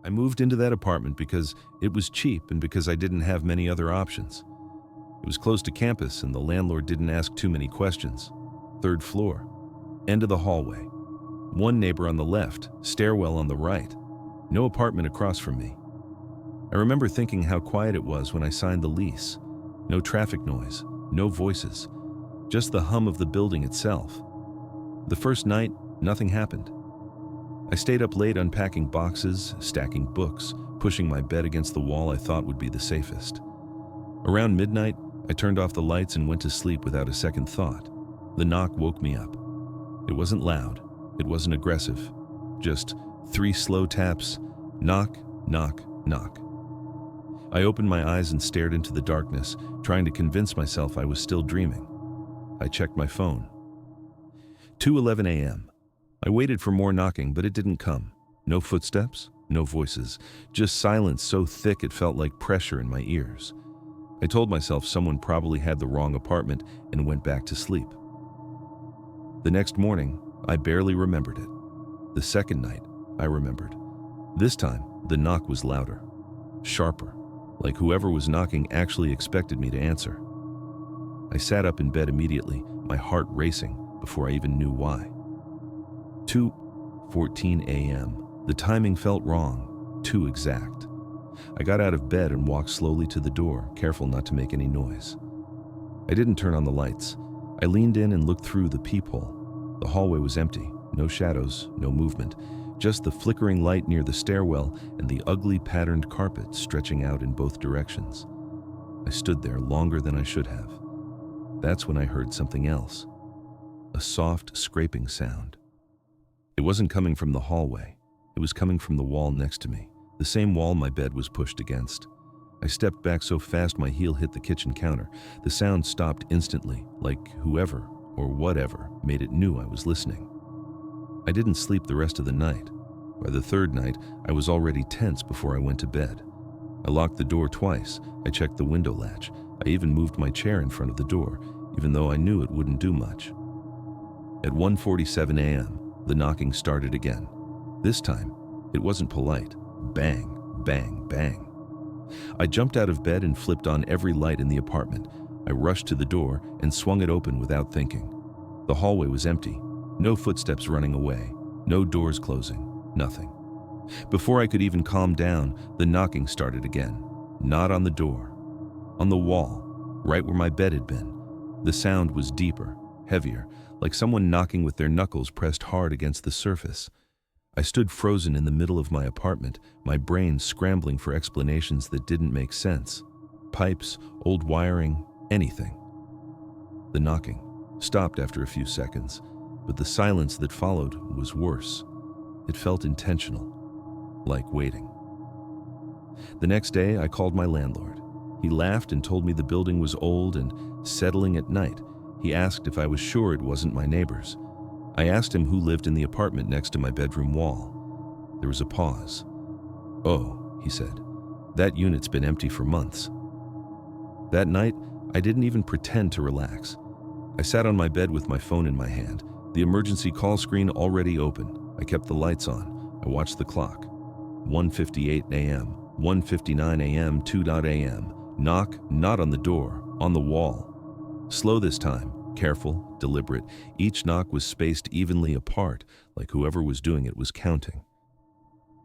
I moved into that apartment because it was cheap and because I didn't have many other options. It was close to campus and the landlord didn't ask too many questions. 3rd floor, end of the hallway. One neighbor on the left, stairwell on the right. No apartment across from me. I remember thinking how quiet it was when I signed the lease. No traffic noise, no voices, just the hum of the building itself. The first night, nothing happened. I stayed up late unpacking boxes, stacking books, pushing my bed against the wall I thought would be the safest. Around midnight, I turned off the lights and went to sleep without a second thought. The knock woke me up. It wasn't loud, it wasn't aggressive, just 3 slow taps, knock, knock, knock. I opened my eyes and stared into the darkness, trying to convince myself I was still dreaming. I checked my phone. 2:11 a.m. I waited for more knocking, but it didn't come. No footsteps, no voices, just silence so thick it felt like pressure in my ears. I told myself someone probably had the wrong apartment and went back to sleep. The next morning, I barely remembered it. The second night, I remembered. This time, the knock was louder, sharper, like whoever was knocking actually expected me to answer. I sat up in bed immediately, my heart racing, before I even knew why. 2:14 a.m. The timing felt wrong, too exact. I got out of bed and walked slowly to the door, careful not to make any noise. I didn't turn on the lights. I leaned in and looked through the peephole. The hallway was empty, no shadows, no movement, just the flickering light near the stairwell and the ugly patterned carpet stretching out in both directions. I stood there longer than I should have. That's when I heard something else. A soft scraping sound. It wasn't coming from the hallway. It was coming from the wall next to me, the same wall my bed was pushed against. I stepped back so fast my heel hit the kitchen counter. The sound stopped instantly, like whoever or whatever made it knew I was listening. I didn't sleep the rest of the night. By the 3rd night, I was already tense before I went to bed. I locked the door twice. I checked the window latch. I even moved my chair in front of the door, even though I knew it wouldn't do much. At 1:47 a.m., the knocking started again. This time, it wasn't polite. Bang, bang, bang. I jumped out of bed and flipped on every light in the apartment. I rushed to the door and swung it open without thinking. The hallway was empty. No footsteps running away. No doors closing. Nothing. Before I could even calm down, the knocking started again. Not on the door. On the wall, right where my bed had been. The sound was deeper, heavier, like someone knocking with their knuckles pressed hard against the surface. I stood frozen in the middle of my apartment, my brain scrambling for explanations that didn't make sense. Pipes, old wiring, anything. The knocking stopped after a few seconds, but the silence that followed was worse. It felt intentional, like waiting. The next day, I called my landlord. He laughed and told me the building was old and settling at night. He asked if I was sure it wasn't my neighbors. I asked him who lived in the apartment next to my bedroom wall. There was a pause. "Oh," he said, "that unit's been empty for months." That night, I didn't even pretend to relax. I sat on my bed with my phone in my hand, the emergency call screen already open. I kept the lights on. I watched the clock. 1:58 a.m., 1:59 a.m., 2 a.m. Knock, not on the door, on the wall. Slow this time, careful, deliberate. Each knock was spaced evenly apart, like whoever was doing it was counting.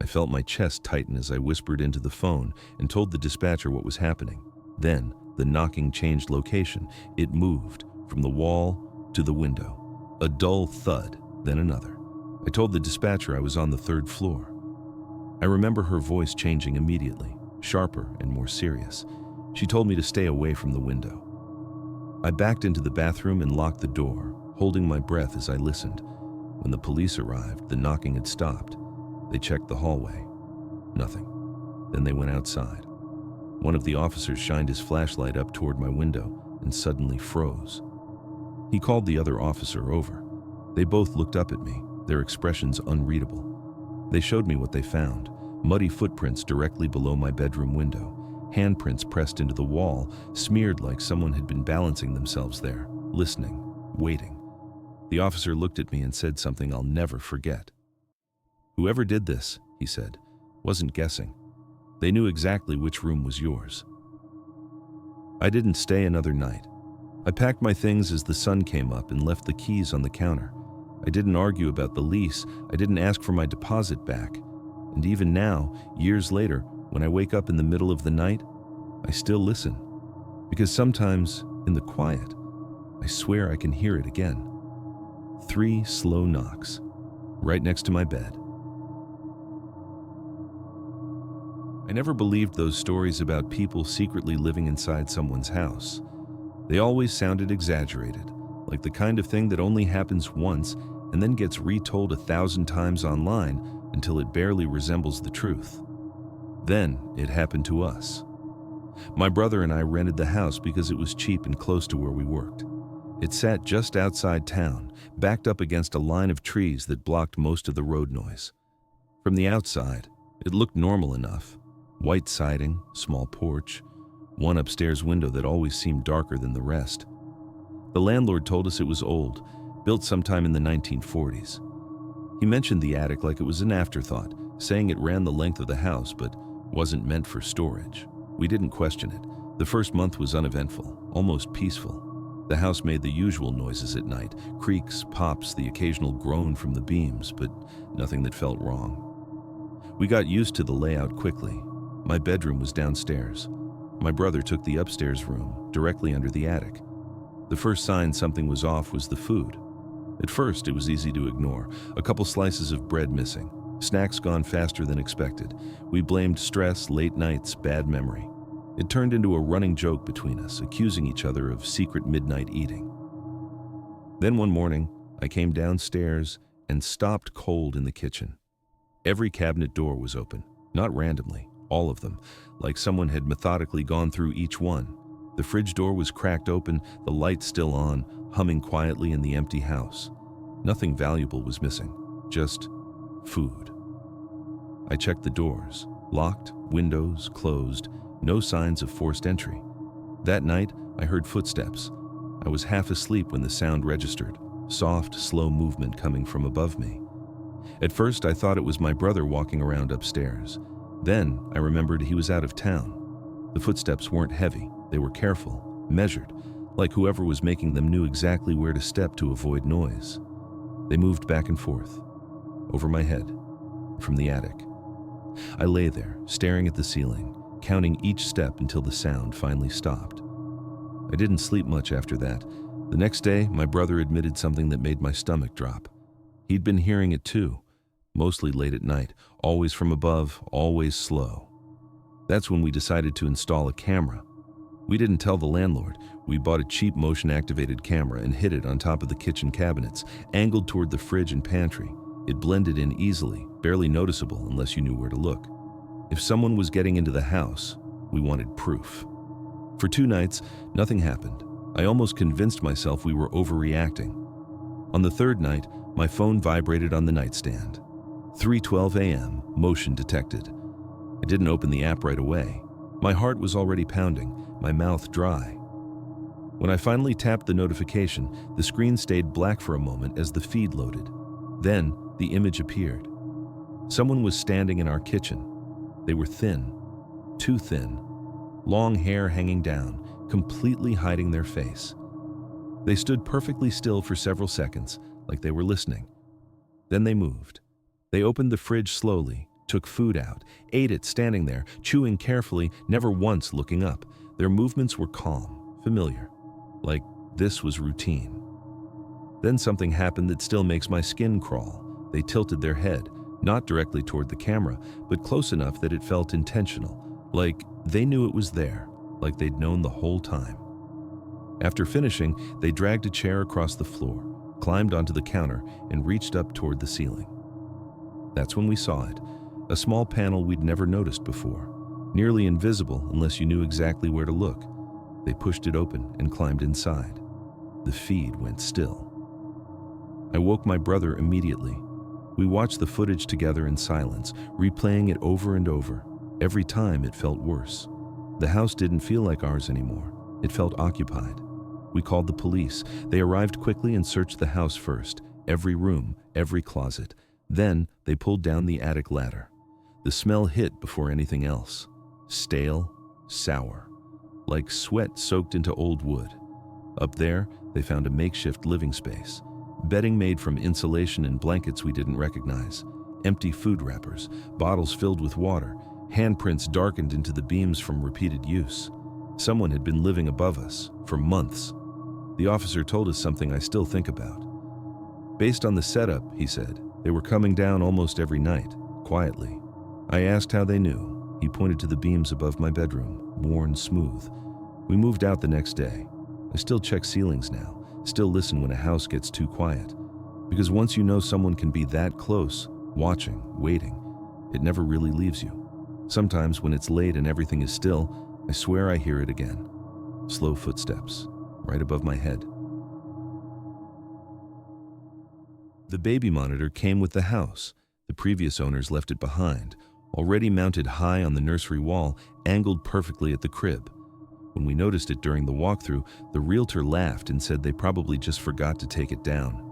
I felt my chest tighten as I whispered into the phone and told the dispatcher what was happening. Then, the knocking changed location. It moved from the wall to the window. A dull thud, then another. I told the dispatcher I was on the 3rd floor. I remember her voice changing immediately, sharper and more serious. She told me to stay away from the window. I backed into the bathroom and locked the door, holding my breath as I listened. When the police arrived, the knocking had stopped. They checked the hallway. Nothing. Then they went outside. One of the officers shined his flashlight up toward my window and suddenly froze. He called the other officer over. They both looked up at me, their expressions unreadable. They showed me what they found: muddy footprints directly below my bedroom window, handprints pressed into the wall, smeared like someone had been balancing themselves there, listening, waiting. The officer looked at me and said something I'll never forget. "Whoever did this," he said, Wasn't guessing. They knew exactly which room was yours. I didn't stay another night. I packed my things as the sun came up and left the keys on the counter. I didn't argue about the lease. I didn't ask for my deposit back. And even now, years later, when I wake up in the middle of the night, I still listen. Because sometimes, in the quiet, I swear I can hear it again. 3 slow knocks, right next to my bed. I never believed those stories about people secretly living inside someone's house. They always sounded exaggerated, like the kind of thing that only happens once and then gets retold 1,000 times online until it barely resembles the truth. Then it happened to us. My brother and I rented the house because it was cheap and close to where we worked. It sat just outside town, backed up against a line of trees that blocked most of the road noise. From the outside, it looked normal enough. White siding, small porch, one upstairs window that always seemed darker than the rest. The landlord told us it was old, built sometime in the 1940s. He mentioned the attic like it was an afterthought, saying it ran the length of the house but wasn't meant for storage. We didn't question it. The first month was uneventful, almost peaceful. The house made the usual noises at night, creaks, pops, the occasional groan from the beams, but nothing that felt wrong. We got used to the layout quickly. My bedroom was downstairs. My brother took the upstairs room, directly under the attic. The first sign something was off was the food. At first, it was easy to ignore. A couple slices of bread missing. Snacks gone faster than expected. We blamed stress, late nights, bad memory. It turned into a running joke between us, accusing each other of secret midnight eating. Then one morning, I came downstairs and stopped cold in the kitchen. Every cabinet door was open, not randomly, all of them, like someone had methodically gone through each one. The fridge door was cracked open, the light still on, humming quietly in the empty house. Nothing valuable was missing, just food. I checked the doors, locked, windows closed, no signs of forced entry. That night, I heard footsteps. I was half asleep when the sound registered, soft, slow movement coming from above me. At first, I thought it was my brother walking around upstairs. Then, I remembered he was out of town. The footsteps weren't heavy, they were careful, measured, like whoever was making them knew exactly where to step to avoid noise. They moved back and forth, over my head, from the attic. I lay there, staring at the ceiling, counting each step until the sound finally stopped. I didn't sleep much after that. The next day, my brother admitted something that made my stomach drop. He'd been hearing it too, mostly late at night, always from above, always slow. That's when we decided to install a camera. We didn't tell the landlord. We bought a cheap motion-activated camera and hid it on top of the kitchen cabinets, angled toward the fridge and pantry. It blended in easily, barely noticeable unless you knew where to look. If someone was getting into the house, we wanted proof. For 2 nights, nothing happened. I almost convinced myself we were overreacting. On the 3rd night, my phone vibrated on the nightstand. 3:12 a.m., motion detected. I didn't open the app right away. My heart was already pounding, my mouth dry. When I finally tapped the notification, the screen stayed black for a moment as the feed loaded. Then, the image appeared. Someone was standing in our kitchen. They were thin, too thin, long hair hanging down, completely hiding their face. They stood perfectly still for several seconds, like they were listening. Then they moved. They opened the fridge slowly, took food out, ate it standing there, chewing carefully, never once looking up. Their movements were calm, familiar, like this was routine. Then something happened that still makes my skin crawl. They tilted their head, not directly toward the camera, but close enough that it felt intentional, like they knew it was there, like they'd known the whole time. After finishing, they dragged a chair across the floor, climbed onto the counter, and reached up toward the ceiling. That's when we saw it, a small panel we'd never noticed before, nearly invisible unless you knew exactly where to look. They pushed it open and climbed inside. The feed went still. I woke my brother immediately. We watched the footage together in silence, replaying it over and over. Every time it felt worse. The house didn't feel like ours anymore. It felt occupied. We called the police. They arrived quickly and searched the house first, every room, every closet. Then they pulled down the attic ladder. The smell hit before anything else. Stale, sour, like sweat soaked into old wood. Up there, they found a makeshift living space. Bedding made from insulation and blankets we didn't recognize. Empty food wrappers, bottles filled with water, handprints darkened into the beams from repeated use. Someone had been living above us for months. The officer told us something I still think about. Based on the setup, he said, they were coming down almost every night, quietly. I asked how they knew. He pointed to the beams above my bedroom, worn smooth. We moved out the next day. I still check ceilings now, still listen when a house gets too quiet. Because once you know someone can be that close, watching, waiting, it never really leaves you. Sometimes when it's late and everything is still, I swear I hear it again. Slow footsteps, right above my head. The baby monitor came with the house. The previous owners left it behind, already mounted high on the nursery wall, angled perfectly at the crib. When we noticed it during the walkthrough, the realtor laughed and said they probably just forgot to take it down.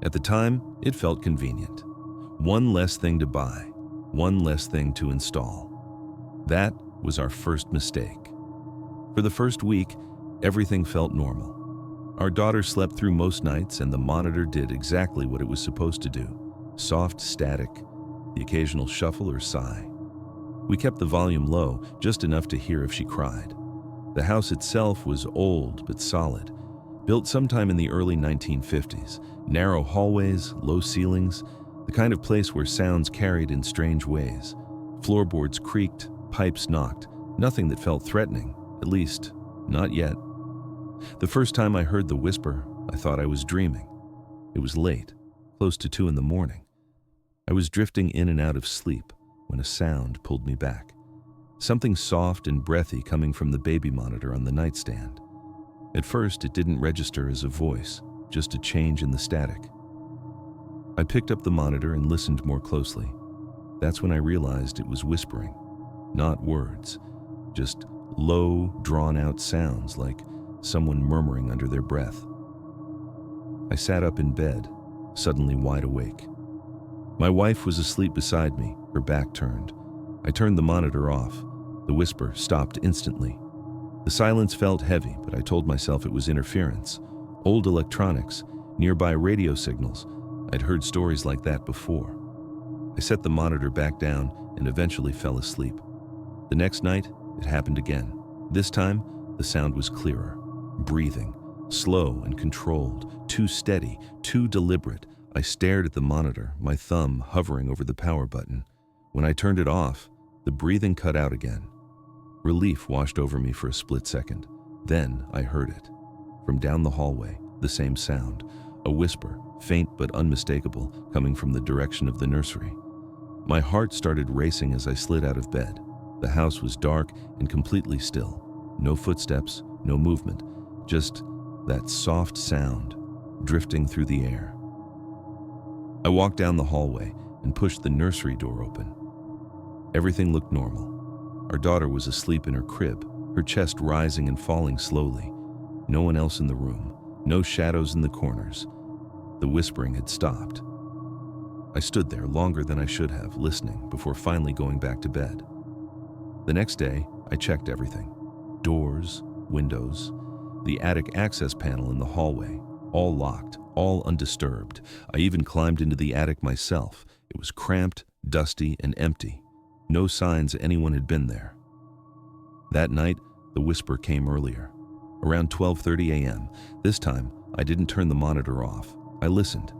At the time, it felt convenient. One less thing to buy, one less thing to install. That was our first mistake. For the first week, everything felt normal. Our daughter slept through most nights and the monitor did exactly what it was supposed to do. Soft static, the occasional shuffle or sigh. We kept the volume low, just enough to hear if she cried. The house itself was old but solid, built sometime in the early 1950s. Narrow hallways, low ceilings, the kind of place where sounds carried in strange ways. Floorboards creaked, pipes knocked, nothing that felt threatening, at least, not yet. The first time I heard the whisper, I thought I was dreaming. It was late, close to 2 a.m. I was drifting in and out of sleep when a sound pulled me back. Something soft and breathy coming from the baby monitor on the nightstand. At first, it didn't register as a voice, just a change in the static. I picked up the monitor and listened more closely. That's when I realized it was whispering, not words, just low, drawn-out sounds like someone murmuring under their breath. I sat up in bed, suddenly wide awake. My wife was asleep beside me, her back turned. I turned the monitor off. The whisper stopped instantly. The silence felt heavy, but I told myself it was interference. Old electronics, nearby radio signals. I'd heard stories like that before. I set the monitor back down and eventually fell asleep. The next night, it happened again. This time, the sound was clearer. Breathing, slow and controlled, too steady, too deliberate. I stared at the monitor, my thumb hovering over the power button. When I turned it off, the breathing cut out again. Relief washed over me for a split second. Then I heard it. From down the hallway, the same sound, a whisper, faint but unmistakable, coming from the direction of the nursery. My heart started racing as I slid out of bed. The house was dark and completely still. No footsteps, no movement, just that soft sound drifting through the air. I walked down the hallway and pushed the nursery door open. Everything looked normal. Our daughter was asleep in her crib, her chest rising and falling slowly. No one else in the room, no shadows in the corners. The whispering had stopped. I stood there longer than I should have, listening, before finally going back to bed. The next day, I checked everything. Doors, windows, the attic access panel in the hallway, all locked, all undisturbed. I even climbed into the attic myself. It was cramped, dusty, and empty. No signs anyone had been there. That night, the whisper came earlier, around 12:30 a.m. This time, I didn't turn the monitor off. I listened.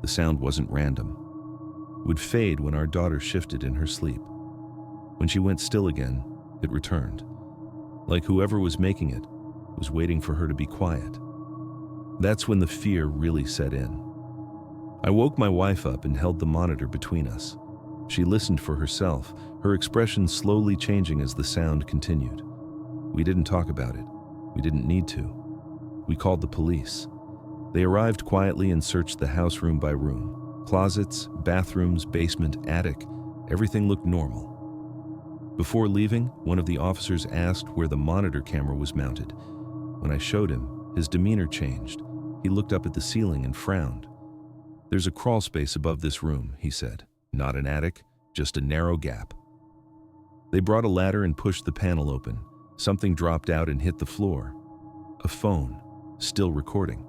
The sound wasn't random. It would fade when our daughter shifted in her sleep. When she went still again, it returned. Like whoever was making it was waiting for her to be quiet. That's when the fear really set in. I woke my wife up and held the monitor between us. She listened for herself, her expression slowly changing as the sound continued. We didn't talk about it. We didn't need to. We called the police. They arrived quietly and searched the house room by room. Closets, bathrooms, basement, attic, everything looked normal. Before leaving, one of the officers asked where the monitor camera was mounted. When I showed him, his demeanor changed. He looked up at the ceiling and frowned. "There's a crawl space above this room," he said. "Not an attic, just a narrow gap. They brought a ladder and pushed the panel open. Something dropped out and hit the floor. A phone, still recording.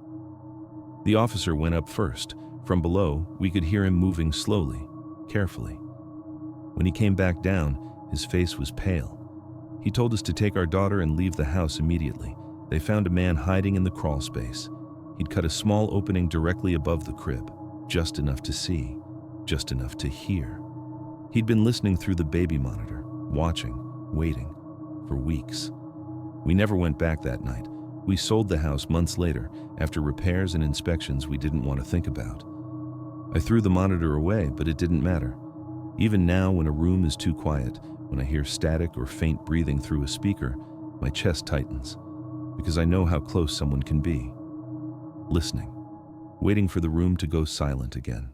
The officer went up first. From below, we could hear him moving slowly, carefully. When he came back down, his face was pale. He told us to take our daughter and leave the house immediately. They found a man hiding in the crawl space. He'd cut a small opening directly above the crib, just enough to see, just enough to hear. He'd been listening through the baby monitor, watching, waiting, for weeks. We never went back that night. We sold the house months later, after repairs and inspections we didn't want to think about. I threw the monitor away, but it didn't matter. Even now, when a room is too quiet, when I hear static or faint breathing through a speaker, my chest tightens, because I know how close someone can be. Listening, waiting for the room to go silent again.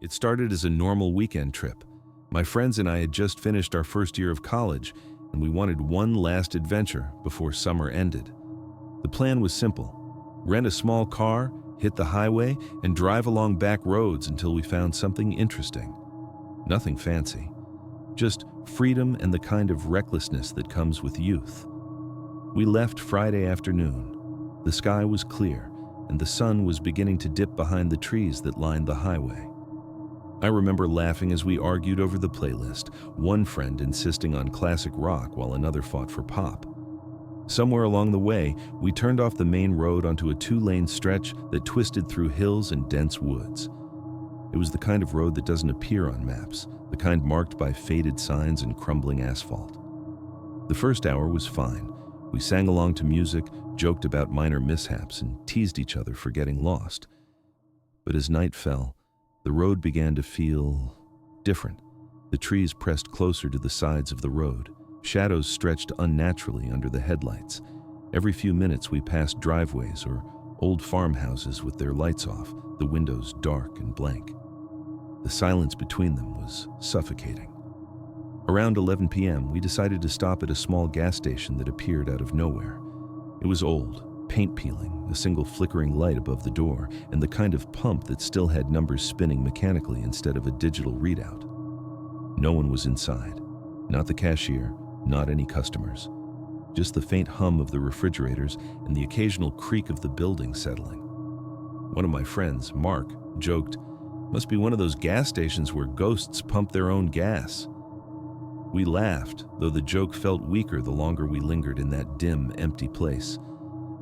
It started as a normal weekend trip. My friends and I had just finished our first year of college, and we wanted one last adventure before summer ended. The plan was simple: rent a small car, hit the highway, and drive along back roads until we found something interesting. Nothing fancy, just freedom and the kind of recklessness that comes with youth. We left Friday afternoon. The sky was clear, and the sun was beginning to dip behind the trees that lined the highway. I remember laughing as we argued over the playlist, one friend insisting on classic rock while another fought for pop. Somewhere along the way, we turned off the main road onto a 2-lane stretch that twisted through hills and dense woods. It was the kind of road that doesn't appear on maps, the kind marked by faded signs and crumbling asphalt. The first hour was fine. We sang along to music, joked about minor mishaps, and teased each other for getting lost. But as night fell, the road began to feel different. The trees pressed closer to the sides of the road. Shadows stretched unnaturally under the headlights. Every few minutes we passed driveways or old farmhouses with their lights off, the windows dark and blank. The silence between them was suffocating. Around 11 p.m., we decided to stop at a small gas station that appeared out of nowhere. It was old, paint peeling, a single flickering light above the door, and the kind of pump that still had numbers spinning mechanically instead of a digital readout. No one was inside. Not the cashier, not any customers. Just the faint hum of the refrigerators and the occasional creak of the building settling. One of my friends, Mark, joked, "Must be one of those gas stations where ghosts pump their own gas." We laughed, though the joke felt weaker the longer we lingered in that dim, empty place.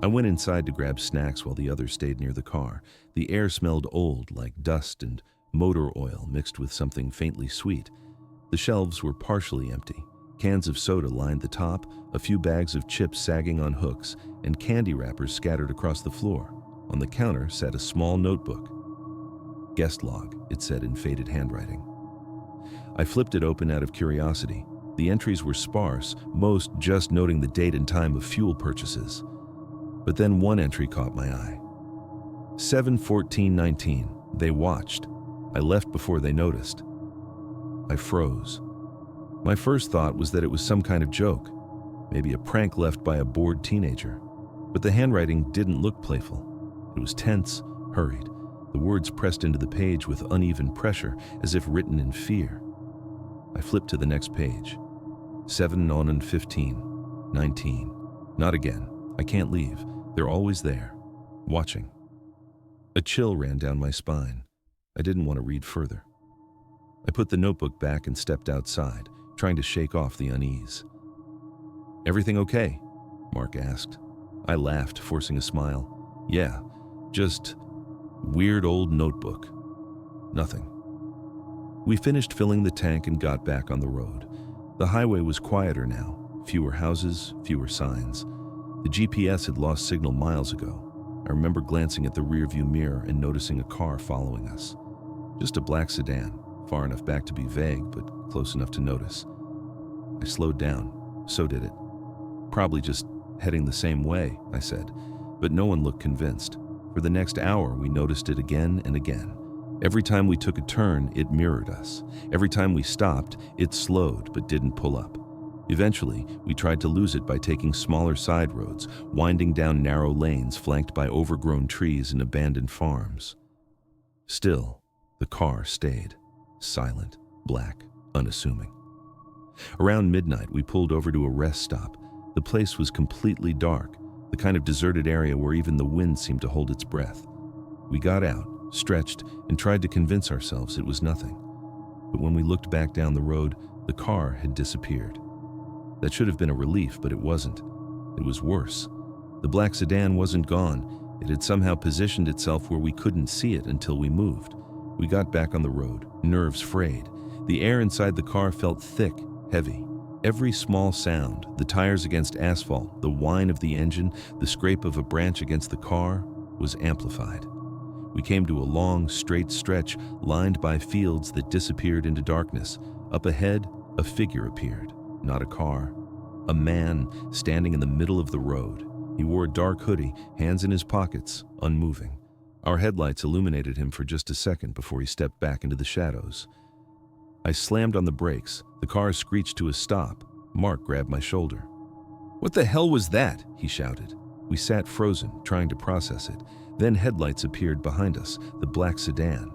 I went inside to grab snacks while the others stayed near the car. The air smelled old, like dust and motor oil mixed with something faintly sweet. The shelves were partially empty. Cans of soda lined the top, a few bags of chips sagging on hooks, and candy wrappers scattered across the floor. On the counter sat a small notebook. "Guest log," it said in faded handwriting. I flipped it open out of curiosity. The entries were sparse, most just noting the date and time of fuel purchases. But then one entry caught my eye. 7/14/19. They watched. I left before they noticed. I froze. My first thought was that it was some kind of joke, maybe a prank left by a bored teenager. But the handwriting didn't look playful. It was tense, hurried. The words pressed into the page with uneven pressure, as if written in fear. I flipped to the next page. 7/15/19. Not again. I can't leave. They're always there, watching. A chill ran down my spine. I didn't want to read further. I put the notebook back and stepped outside, trying to shake off the unease. "Everything okay?" Mark asked. I laughed, forcing a smile. "Yeah, just weird old notebook. Nothing." We finished filling the tank and got back on the road. The highway was quieter now, fewer houses, fewer signs. The GPS had lost signal miles ago. I remember glancing at the rearview mirror and noticing a car following us. Just a black sedan, far enough back to be vague, but close enough to notice. I slowed down. So did it. "Probably just heading the same way," I said, but no one looked convinced. For the next hour, we noticed it again and again. Every time we took a turn, it mirrored us. Every time we stopped, it slowed but didn't pull up. Eventually, we tried to lose it by taking smaller side roads, winding down narrow lanes flanked by overgrown trees and abandoned farms. Still, The car stayed, silent, black, unassuming. Around midnight, we pulled over to a rest stop. The place was completely dark, the kind of deserted area where even the wind seemed to hold its breath. We got out, stretched, and tried to convince ourselves it was nothing. But when we looked back down the road, the car had disappeared. That should have been a relief, but it wasn't. It was worse. The black sedan wasn't gone. It had somehow positioned itself where we couldn't see it until we moved. We got back on the road, nerves frayed. The air inside the car felt thick, heavy. Every small sound, the tires against asphalt, the whine of the engine, the scrape of a branch against the car, was amplified. We came to a long, straight stretch lined by fields that disappeared into darkness. Up ahead, a figure appeared, not a car. A man standing in the middle of the road. He wore a dark hoodie, hands in his pockets, unmoving. Our headlights illuminated him for just a second before he stepped back into the shadows. I slammed on the brakes. The car screeched to a stop. Mark grabbed my shoulder. "What the hell was that?" he shouted. We sat frozen, trying to process it. Then headlights appeared behind us, the black sedan.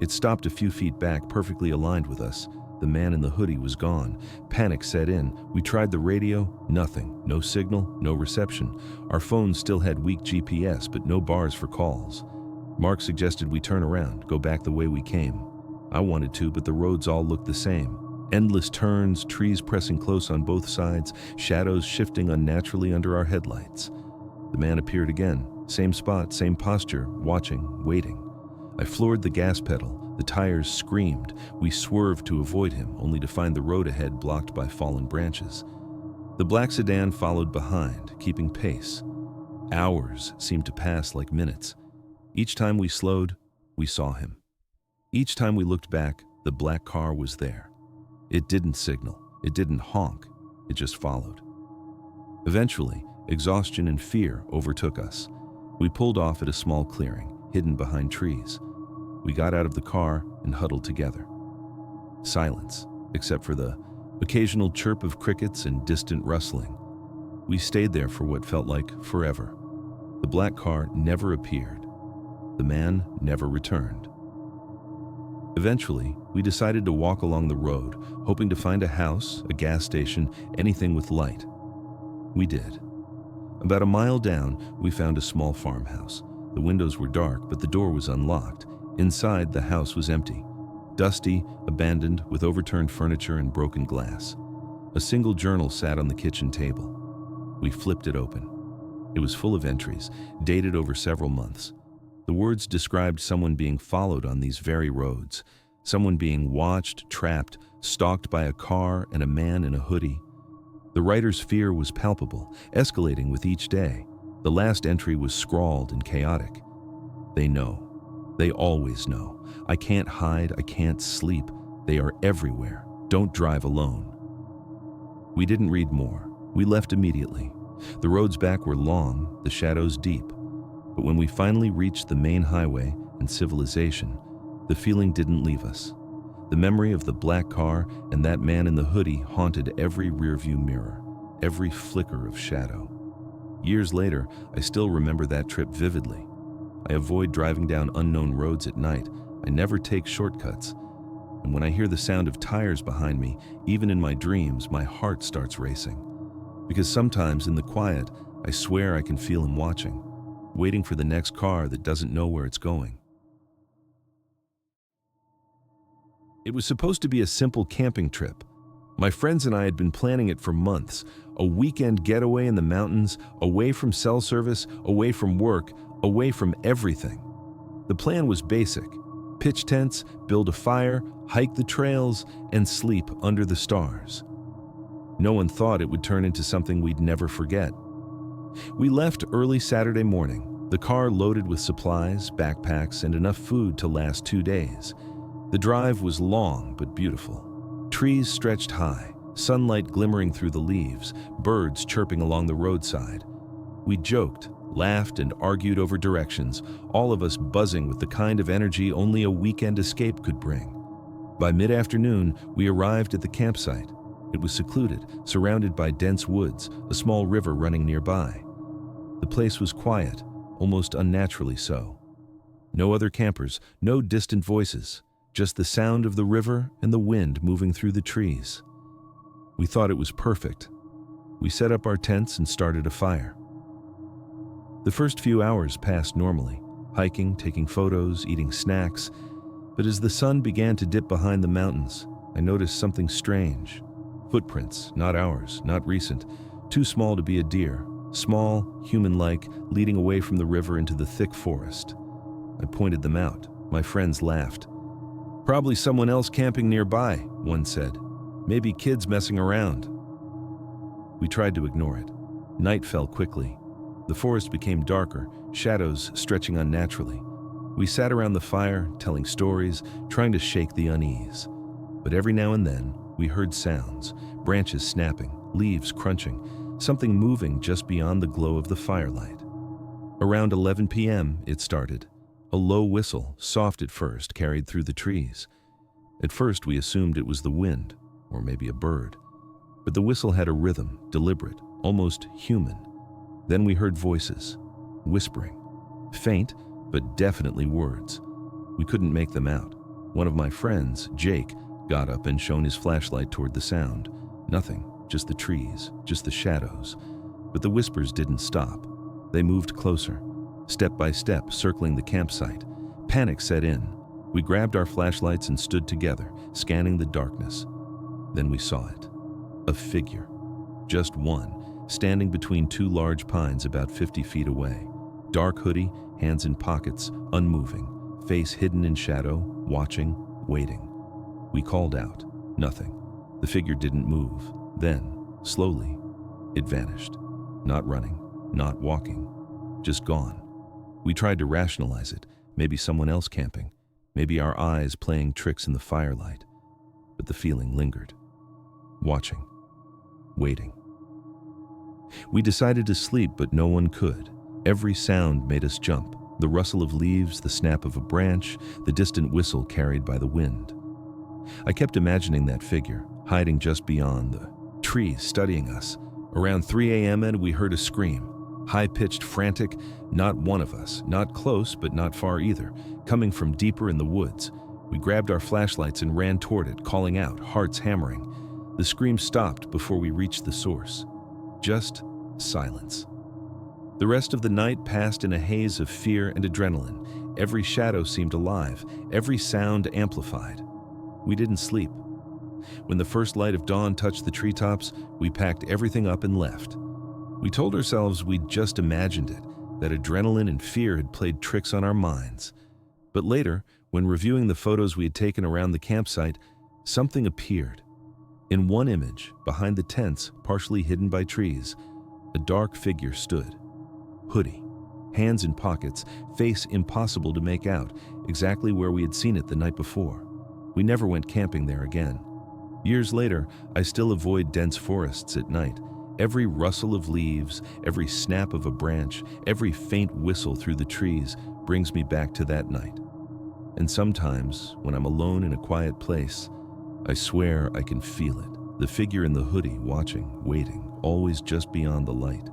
It stopped a few feet back, perfectly aligned with us. The man in the hoodie was gone. Panic set in. We tried the radio, nothing. No signal, no reception. Our phones still had weak GPS, but no bars for calls. Mark suggested we turn around, go back the way we came. I wanted to, but the roads all looked the same. Endless turns, trees pressing close on both sides, shadows shifting unnaturally under our headlights. The man appeared again. Same spot, same posture, watching, waiting. I floored the gas pedal. The tires screamed. We swerved to avoid him, only to find the road ahead blocked by fallen branches. The black sedan followed behind, keeping pace. Hours seemed to pass like minutes. Each time we slowed, we saw him. Each time we looked back, the black car was there. It didn't signal. It didn't honk. It just followed. Eventually, exhaustion and fear overtook us. We pulled off at a small clearing, hidden behind trees. We got out of the car and huddled together. Silence, except for the occasional chirp of crickets and distant rustling. We stayed there for what felt like forever. The black car never appeared. The man never returned. Eventually, we decided to walk along the road, hoping to find a house, a gas station, anything with light. We did. About a mile down, we found a small farmhouse. The windows were dark, but the door was unlocked. Inside, the house was empty. Dusty, abandoned, with overturned furniture and broken glass. A single journal sat on the kitchen table. We flipped it open. It was full of entries, dated over several months. The words described someone being followed on these very roads, someone being watched, trapped, stalked by a car and a man in a hoodie. The writer's fear was palpable, escalating with each day. The last entry was scrawled and chaotic. They know. They always know. I can't hide. I can't sleep. They are everywhere. Don't drive alone. We didn't read more. We left immediately. The roads back were long, the shadows deep. But when we finally reached the main highway and civilization, the feeling didn't leave us. The memory of the black car and that man in the hoodie haunted every rearview mirror, every flicker of shadow. Years later, I still remember that trip vividly. I avoid driving down unknown roads at night. I never take shortcuts. And when I hear the sound of tires behind me, even in my dreams, my heart starts racing. Because sometimes in the quiet, I swear I can feel him watching, waiting for the next car that doesn't know where it's going. It was supposed to be a simple camping trip. My friends and I had been planning it for months. A weekend getaway in the mountains, away from cell service, away from work, away from everything. The plan was basic. Pitch tents, build a fire, hike the trails, and sleep under the stars. No one thought it would turn into something we'd never forget. We left early Saturday morning, the car loaded with supplies, backpacks, and enough food to last 2 days. The drive was long but beautiful. Trees stretched high, sunlight glimmering through the leaves, birds chirping along the roadside. We joked, laughed, and argued over directions, all of us buzzing with the kind of energy only a weekend escape could bring. By mid-afternoon, we arrived at the campsite. It was secluded, surrounded by dense woods, a small river running nearby. The place was quiet, almost unnaturally so. No other campers, no distant voices. just the sound of the river and the wind moving through the trees. We thought it was perfect. We set up our tents and started a fire. The first few hours passed normally, hiking, taking photos, eating snacks, but as the sun began to dip behind the mountains, I noticed something strange. Footprints, not ours, not recent, too small to be a deer, small, human-like, leading away from the river into the thick forest. I pointed them out. My friends laughed. "Probably someone else camping nearby," one said. "Maybe kids messing around." We tried to ignore it. Night fell quickly. The forest became darker, shadows stretching unnaturally. We sat around the fire, telling stories, trying to shake the unease. But every now and then, we heard sounds, branches snapping, leaves crunching, something moving just beyond the glow of the firelight. Around 11 p.m., it started. A low whistle, soft at first, carried through the trees. At first, we assumed it was the wind, or maybe a bird. But the whistle had a rhythm, deliberate, almost human. Then we heard voices, whispering. Faint, but definitely words. We couldn't make them out. One of my friends, Jake, got up and shone his flashlight toward the sound. Nothing, just the trees, just the shadows. But the whispers didn't stop. They moved closer, step by step, circling the campsite. Panic set in. We grabbed our flashlights and stood together, scanning the darkness. Then we saw it. A figure. Just one, standing between two large pines about 50 feet away. Dark hoodie, hands in pockets, unmoving, face hidden in shadow, watching, waiting. We called out. Nothing. The figure didn't move. Then, slowly, it vanished. Not running, not walking, just gone. We tried to rationalize it. Maybe someone else camping. Maybe our eyes playing tricks in the firelight. But the feeling lingered. Watching. Waiting. We decided to sleep, but no one could. Every sound made us jump. The rustle of leaves, the snap of a branch, the distant whistle carried by the wind. I kept imagining that figure, hiding just beyond the trees, studying us. Around 3 a.m. we heard a scream. High-pitched, frantic, not one of us, not close, but not far either, coming from deeper in the woods. We grabbed our flashlights and ran toward it, calling out, hearts hammering. The scream stopped before we reached the source. Just silence. The rest of the night passed in a haze of fear and adrenaline. Every shadow seemed alive, every sound amplified. We didn't sleep. When the first light of dawn touched the treetops, we packed everything up and left. We told ourselves we'd just imagined it, that adrenaline and fear had played tricks on our minds. But later, when reviewing the photos we had taken around the campsite, something appeared. In one image, behind the tents, partially hidden by trees, a dark figure stood. Hoodie, hands in pockets, face impossible to make out, exactly where we had seen it the night before. We never went camping there again. Years later, I still avoid dense forests at night. Every rustle of leaves, every snap of a branch, every faint whistle through the trees brings me back to that night. And sometimes, when I'm alone in a quiet place, I swear I can feel it. The figure in the hoodie, watching, waiting, always just beyond the light.